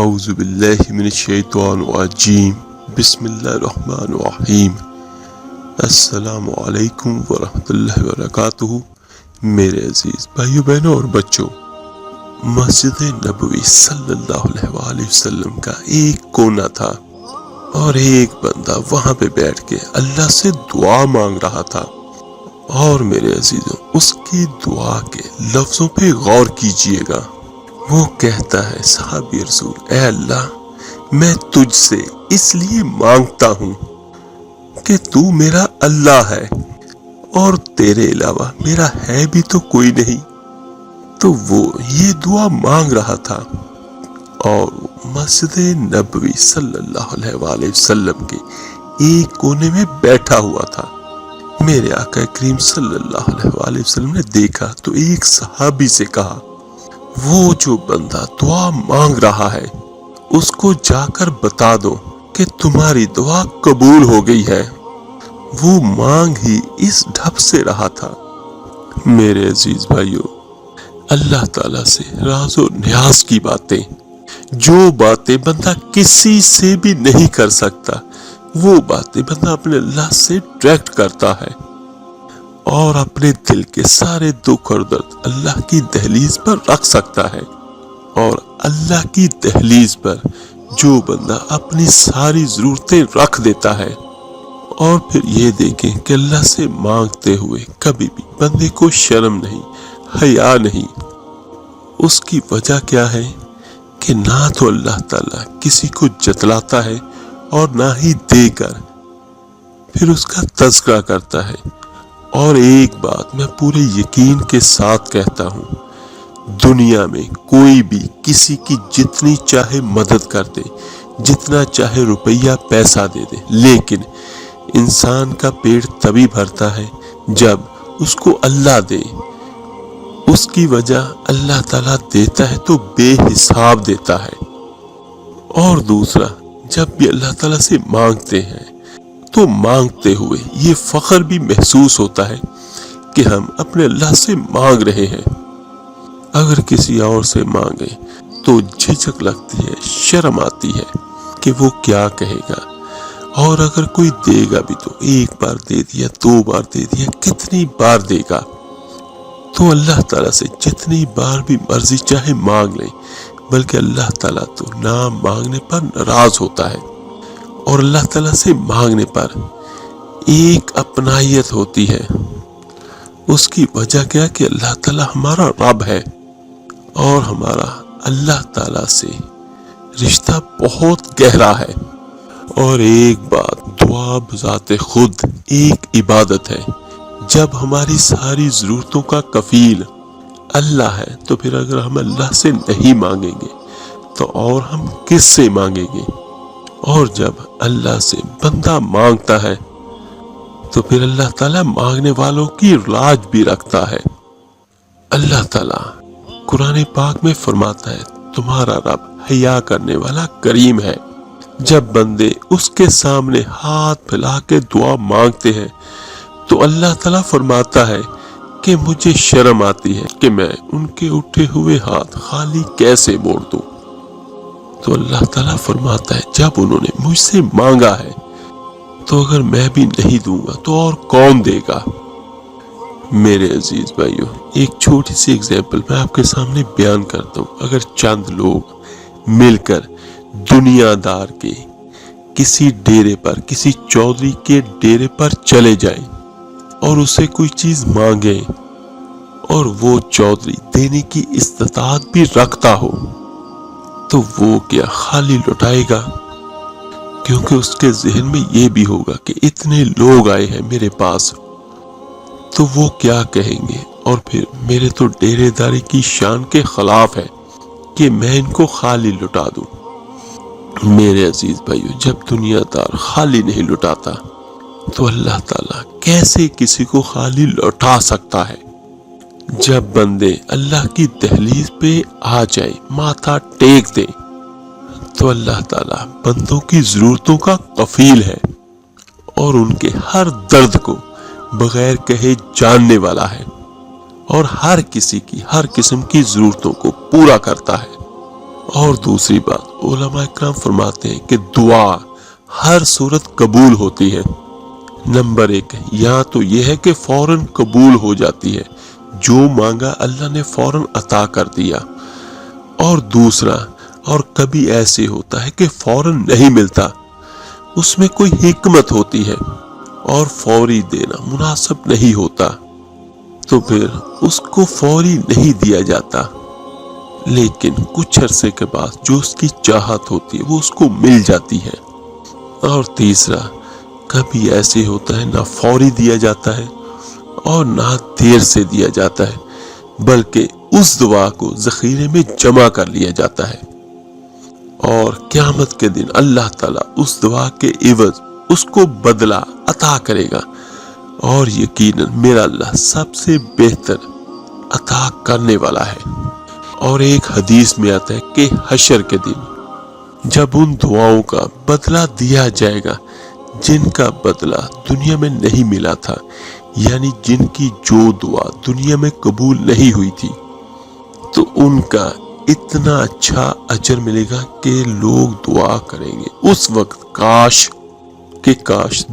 اعوذ باللہ من الشیطان الرجیم بسم اللہ الرحمن الرحیم السلام علیکم ورحمۃ اللہ وبرکاتہ۔ میرے عزیز بھائیو بہنوں اور بچوں، مسجد نبوی صلی اللہ علیہ وآلہ وسلم کا ایک کونا تھا اور ایک بندہ وہاں پہ بیٹھ کے اللہ سے دعا مانگ رہا تھا۔ اور میرے عزیزوں، اس کی دعا کے لفظوں پہ غور کیجئے گا۔ وہ کہتا ہے صحابی رسول، اے اللہ، میں تجھ سے اس لیے مانگتا ہوں کہ تو میرا اللہ ہے اور تیرے علاوہ میرا ہے بھی تو کوئی نہیں۔ تو وہ یہ دعا مانگ رہا تھا اور مسجد نبوی صلی اللہ علیہ وآلہ وسلم کے ایک کونے میں بیٹھا ہوا تھا۔ میرے آقا کریم صلی اللہ علیہ وآلہ وسلم نے دیکھا تو ایک صحابی سے کہا، وہ جو بندہ دعا مانگ رہا ہے اس کو جا کر بتا دو کہ تمہاری دعا قبول ہو گئی ہے۔ وہ مانگ ہی اس ڈھب سے رہا تھا۔ میرے عزیز بھائیو، اللہ تعالیٰ سے راز و نیاز کی باتیں، جو باتیں بندہ کسی سے بھی نہیں کر سکتا، وہ باتیں بندہ اپنے اللہ سے ڈائریکٹ کرتا ہے اور اپنے دل کے سارے دکھ اور درد اللہ کی دہلیز پر رکھ سکتا ہے۔ اور اللہ کی دہلیز پر جو بندہ اپنی ساری ضرورتیں رکھ دیتا ہے اور پھر یہ دیکھیں کہ اللہ سے مانگتے ہوئے کبھی بھی بندے کو شرم نہیں، حیا نہیں، اس کی وجہ کیا ہے کہ نہ تو اللہ تعالیٰ کسی کو جتلاتا ہے اور نہ ہی دے کر پھر اس کا تذکرہ کرتا ہے۔ اور ایک بات میں پورے یقین کے ساتھ کہتا ہوں، دنیا میں کوئی بھی کسی کی جتنی چاہے مدد کر دے، جتنا چاہے روپیہ پیسہ دے دے، لیکن انسان کا پیٹ تبھی بھرتا ہے جب اس کو اللہ دے۔ اس کی وجہ اللہ تعالیٰ دیتا ہے تو بے حساب دیتا ہے۔ اور دوسرا، جب بھی اللہ تعالیٰ سے مانگتے ہیں تو مانگتے ہوئے یہ فخر بھی محسوس ہوتا ہے کہ ہم اپنے اللہ سے مانگ رہے ہیں۔ اگر کسی اور سے مانگیں تو جھجک لگتی ہے، شرم آتی ہے کہ وہ کیا کہے گا، اور اگر کوئی دے گا بھی تو ایک بار دے دیا، 2 بار دے دیا، کتنی بار دے گا۔ تو اللہ تعالیٰ سے جتنی بار بھی مرضی چاہے مانگ لیں، بلکہ اللہ تعالیٰ تو نہ مانگنے پر ناراض ہوتا ہے۔ اور اللہ تعالیٰ سے مانگنے پر ایک اپنائیت ہوتی ہے۔ اس کی وجہ کیا کہ اللہ تعالیٰ ہمارا رب ہے اور ہمارا اللہ تعالیٰ سے رشتہ بہت گہرا ہے۔ اور ایک بات، دعا بذات خود ایک عبادت ہے۔ جب ہماری ساری ضرورتوں کا کفیل اللہ ہے تو پھر اگر ہم اللہ سے نہیں مانگیں گے تو اور ہم کس سے مانگیں گے؟ اور جب اللہ سے بندہ مانگتا ہے تو پھر اللہ تعالیٰ مانگنے والوں کی لاج بھی رکھتا ہے۔ اللہ تعالیٰ قرآن پاک میں فرماتا ہے، تمہارا رب حیا کرنے والا کریم ہے۔ جب بندے اس کے سامنے ہاتھ پھیلا کے دعا مانگتے ہیں تو اللہ تعالیٰ فرماتا ہے کہ مجھے شرم آتی ہے کہ میں ان کے اٹھے ہوئے ہاتھ خالی کیسے موڑ دوں۔ تو اللہ تعالیٰ فرماتا ہے، جب انہوں نے مجھ سے مانگا ہے تو اگر میں بھی نہیں دوں گا تو اور کون دے گا؟ میرے عزیز بھائیو، ایک چھوٹی سی اگزامپل میں آپ کے سامنے بیان کرتا ہوں۔ اگر چند لوگ مل کر دنیا دار کے کسی ڈیرے پر، کسی چودھری کے ڈیرے پر چلے جائیں اور اسے کوئی چیز مانگے اور وہ چودھری دینے کی استطاعت بھی رکھتا ہو تو وہ کیا خالی لوٹائے گا؟ کیونکہ اس کے ذہن میں یہ بھی ہوگا کہ اتنے لوگ آئے ہیں میرے پاس تو وہ کیا کہیں گے، اور پھر میرے تو ڈیرے داری کی شان کے خلاف ہے کہ میں ان کو خالی لٹا دوں۔ میرے عزیز بھائیو، جب دنیا دار خالی نہیں لٹاتا تو اللہ تعالیٰ کیسے کسی کو خالی لوٹا سکتا ہے؟ جب بندے اللہ کی دہلیز پہ آ جائیں، ماتھا ٹیک دیں، تو اللہ تعالیٰ بندوں کی ضرورتوں کا کفیل ہے اور ان کے ہر درد کو بغیر کہے جاننے والا ہے اور ہر کسی کی ہر قسم کی ضرورتوں کو پورا کرتا ہے۔ اور دوسری بات، علماء کرام فرماتے ہیں کہ دعا ہر صورت قبول ہوتی ہے۔ نمبر 1 یا تو یہ ہے کہ فوراً قبول ہو جاتی ہے، جو مانگا اللہ نے فوراً عطا کر دیا، اور دوسرا اور کبھی ایسے ہوتا ہے کہ فوراً نہیں ملتا، اس میں کوئی حکمت ہوتی ہے اور فوری دینا مناسب نہیں ہوتا، تو پھر اس کو فوری نہیں دیا جاتا، لیکن کچھ عرصے کے بعد جو اس کی چاہت ہوتی ہے وہ اس کو مل جاتی ہے۔ اور تیسرا کبھی ایسے ہوتا ہے نہ فوری دیا جاتا ہے اور نہ دیر سے دیا جاتا ہے، بلکہ اس دعا کو ذخیرے میں جمع کر لیا جاتا ہے، اور قیامت کے دن اللہ تعالیٰ اس دعا کے عوض اس کو بدلہ عطا کرے گا، اور یقیناً میرا اللہ سب سے بہتر عطا کرنے والا ہے۔ اور ایک حدیث میں آتا ہے کہ حشر کے دن جب ان دعاؤں کا بدلہ دیا جائے گا جن کا بدلہ دنیا میں نہیں ملا تھا، یعنی جن کی جو دعا دنیا میں قبول نہیں ہوئی تھی، تو ان کا اتنا اچھا اجر ملے گا کہ لوگ دعا کریں گے اس وقت کاش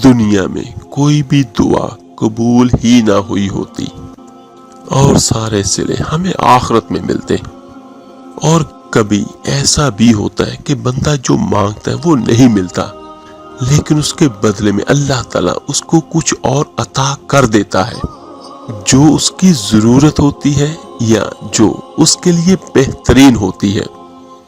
دنیا میں کوئی بھی دعا قبول ہی نہ ہوئی ہوتی، اور سارے صلے ہمیں آخرت میں ملتے۔ اور کبھی ایسا بھی ہوتا ہے کہ بندہ جو مانگتا ہے وہ نہیں ملتا، لیکن اس کے بدلے میں اللہ تعالیٰ اس کو کچھ اور عطا کر دیتا ہے جو اس کی ضرورت ہوتی ہے یا جو اس کے لیے بہترین ہوتی ہے۔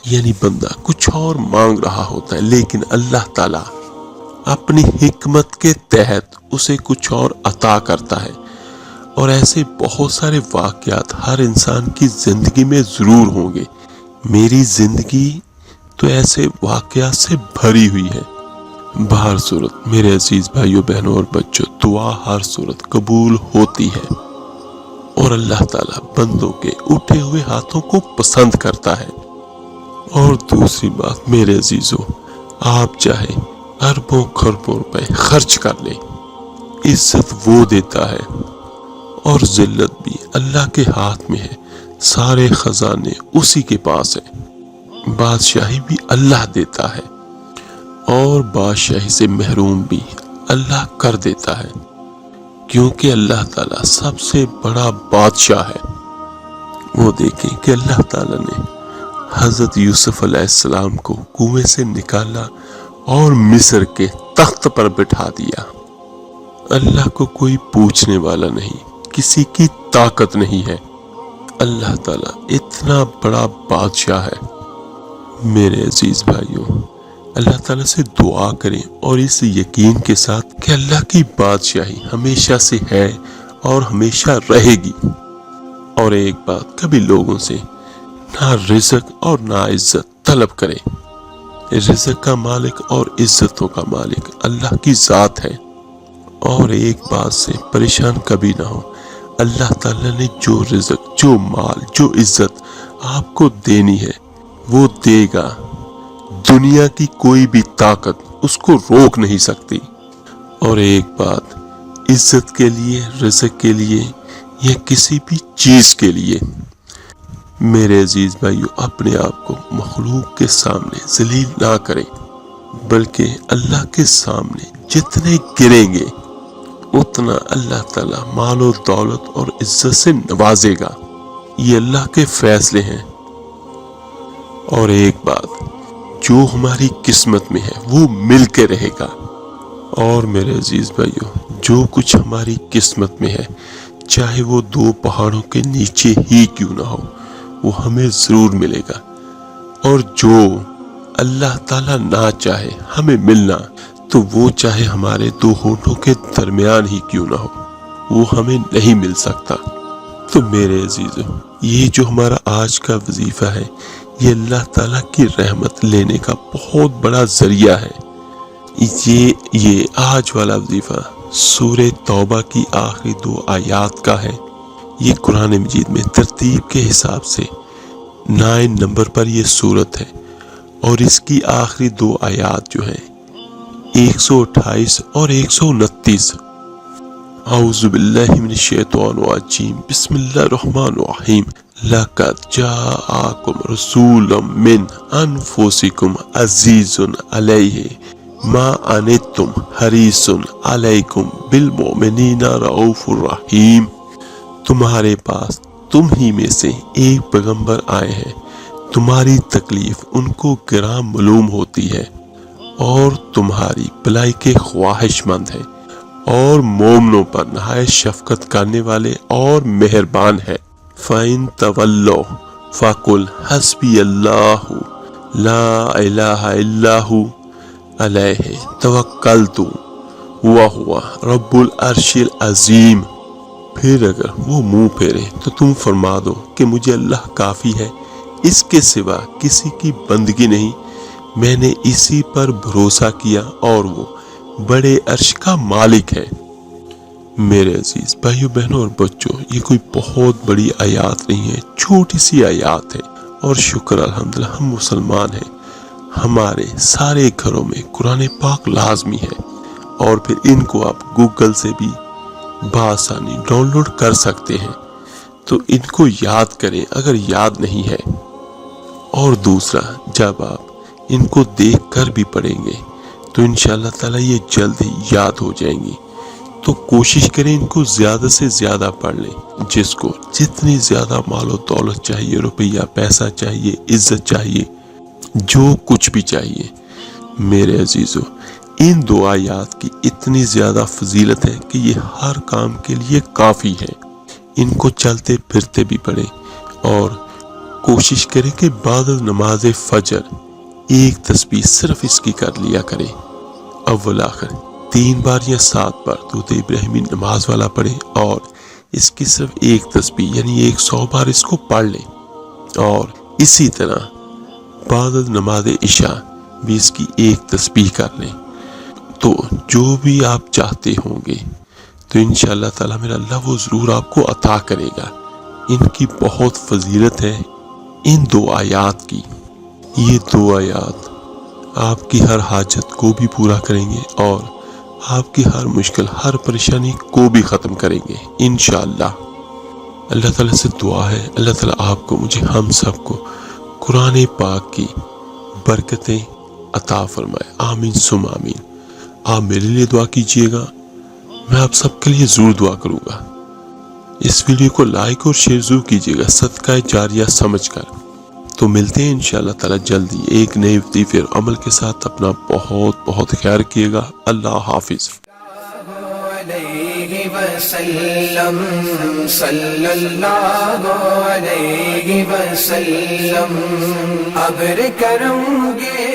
یعنی بندہ کچھ اور مانگ رہا ہوتا ہے، لیکن اللہ تعالیٰ اپنی حکمت کے تحت اسے کچھ اور عطا کرتا ہے۔ اور ایسے بہت سارے واقعات ہر انسان کی زندگی میں ضرور ہوں گے۔ میری زندگی تو ایسے واقعات سے بھری ہوئی ہے۔ بہر صورت میرے عزیز بھائیوں بہنوں اور بچوں، دعا ہر صورت قبول ہوتی ہے، اور اللہ تعالیٰ بندوں کے اٹھے ہوئے ہاتھوں کو پسند کرتا ہے۔ اور دوسری بات میرے عزیزوں، آپ چاہے اربوں خربوں روپے خرچ کر لیں، عزت وہ دیتا ہے، اور ذلت بھی اللہ کے ہاتھ میں ہے، سارے خزانے اسی کے پاس ہیں، بادشاہی بھی اللہ دیتا ہے، اور بادشاہی سے محروم بھی اللہ کر دیتا ہے، کیونکہ اللہ تعالیٰ سب سے بڑا بادشاہ ہے۔ وہ دیکھیں کہ اللہ تعالیٰ نے حضرت یوسف علیہ السلام کو کنویں سے نکالا اور مصر کے تخت پر بٹھا دیا۔ اللہ کو کوئی پوچھنے والا نہیں، کسی کی طاقت نہیں ہے، اللہ تعالیٰ اتنا بڑا بادشاہ ہے۔ میرے عزیز بھائیوں، اللہ تعالیٰ سے دعا کریں اور اس یقین کے ساتھ کہ اللہ کی بادشاہی ہمیشہ سے ہے اور ہمیشہ رہے گی۔ اور ایک بات، کبھی لوگوں سے نہ رزق اور نہ عزت طلب کریں۔ رزق کا مالک اور عزتوں کا مالک اللہ کی ذات ہے۔ اور ایک بات سے پریشان کبھی نہ ہو، اللہ تعالیٰ نے جو رزق، جو مال، جو عزت آپ کو دینی ہے وہ دے گا، دنیا کی کوئی بھی طاقت اس کو روک نہیں سکتی۔ اور ایک بات، عزت کے لیے، رزق کے لیے یا کسی بھی چیز کے لیے میرے عزیز بھائیو اپنے آپ کو مخلوق کے سامنے ذلیل نہ کریں، بلکہ اللہ کے سامنے جتنے گریں گے اتنا اللہ تعالیٰ مال و دولت اور عزت سے نوازے گا۔ یہ اللہ کے فیصلے ہیں۔ اور ایک بات، جو ہماری قسمت میں ہے وہ مل کے رہے گا۔ اور میرے عزیز بھائیو، جو کچھ ہماری قسمت میں ہے، چاہے وہ 2 پہاڑوں کے نیچے ہی کیوں نہ ہو، وہ ہمیں ضرور ملے گا۔ اور جو اللہ تعالیٰ نہ چاہے ہمیں ملنا، تو وہ چاہے ہمارے 2 ہونٹوں کے درمیان ہی کیوں نہ ہو، وہ ہمیں نہیں مل سکتا۔ تو میرے عزیزوں، یہ جو ہمارا آج کا وظیفہ ہے، یہ اللہ تعالیٰ کی رحمت لینے کا بہت بڑا ذریعہ ہے۔ یہ آج والا وظیفہ سورہ توبہ کی آخری 2 آیات کا ہے۔ یہ قرآن مجید میں ترتیب کے حساب سے 9 نمبر پر یہ سورت ہے، اور اس کی آخری 2 آیات جو ہیں 128 اور 129۔ اعوذ باللہ من الشیطان الرجیم، بسم اللہ الرحمن الرحیم، لقد جاءکم رسول من انفسکم عزیز علیہ ما عنتم حریص علیکم بالمؤمنین رؤوف الرحیم، تمہارے پاس تم ہی میں سے ایک پیغمبر آئے ہیں، تمہاری تکلیف ان کو گراں معلوم ہوتی ہے اور تمہاری بھلائی کے خواہش مند ہے، اور مومنوں پر نہایت شفقت کرنے والے اور مہربان ہے۔ فَإِن تَوَلَّوْا فَقُلْ حَسْبِيَ اللَّهُ لَا إِلَٰهَ إِلَّا هُوَ عَلَيْهِ تَوَكَّلْتُ وَهُوَ رَبُّ الْعَرْشِ الْعَظِيمِ، پھر اگر وہ منہ پھیرے تو تم فرما دو کہ مجھے اللہ کافی ہے، اس کے سوا کسی کی بندگی نہیں، میں نے اسی پر بھروسہ کیا اور وہ بڑے عرش کا مالک ہے۔ میرے عزیز بھائیو بہنوں اور بچوں، یہ کوئی بہت بڑی آیات نہیں ہے، چھوٹی سی آیات ہے، اور شکر الحمدللہ ہم مسلمان ہیں، ہمارے سارے گھروں میں قرآن پاک لازمی ہے، اور پھر ان کو آپ گوگل سے بھی بآسانی ڈاؤن لوڈ کر سکتے ہیں، تو ان کو یاد کریں اگر یاد نہیں ہے۔ اور دوسرا، جب آپ ان کو دیکھ کر بھی پڑھیں گے تو انشاءاللہ تعالی یہ جلد ہی یاد ہو جائیں گی، تو کوشش کریں ان کو زیادہ سے زیادہ پڑھ لیں۔ جس کو جتنی زیادہ مال و دولت چاہیے، روپیہ پیسہ چاہیے، عزت چاہیے، جو کچھ بھی چاہیے، میرے عزیزو ان دو آیات کی اتنی زیادہ فضیلت ہے کہ یہ ہر کام کے لیے کافی ہے۔ ان کو چلتے پھرتے بھی پڑھیں، اور کوشش کریں کہ بعد نماز فجر ایک تسبیح صرف اس کی کر لیا کریں، اول آخر 3 بار یا 7 بار درود ابراہیمی نماز والا پڑھیں، اور اس کی صرف ایک تسبیح یعنی 100 بار اس کو پڑھ لیں، اور اسی طرح بعد نماز عشاء بھی اس کی ایک تسبیح کر لیں۔ تو جو بھی آپ چاہتے ہوں گے تو انشاءاللہ تعالی میرا اللہ وہ ضرور آپ کو عطا کرے گا۔ ان کی بہت فضیلت ہے ان دو آیات کی۔ یہ دو آیات آپ کی ہر حاجت کو بھی پورا کریں گے، اور آپ کی ہر مشکل، ہر پریشانی کو بھی ختم کریں گے انشاءاللہ۔ اللہ تعالیٰ سے دعا ہے اللہ تعالیٰ آپ کو، مجھے، ہم سب کو قرآن پاک کی برکتیں عطا فرمائے، آمین ثم آمین۔ آپ میرے لیے دعا کیجئے گا، میں آپ سب کے لیے ضرور دعا کروں گا۔ اس ویڈیو کو لائک اور شیئر ضرور کیجئے گا صدقہ جاریہ سمجھ کر۔ تو ملتے ہیں انشاءاللہ تعالی جلدی ایک نئے لطیفے اور عمل کے ساتھ۔ اپنا بہت بہت خیال رکھیے گا۔ اللہ حافظ۔ علیہ وسلم صلی اللہ علیہ وسلم، ابر کرم گے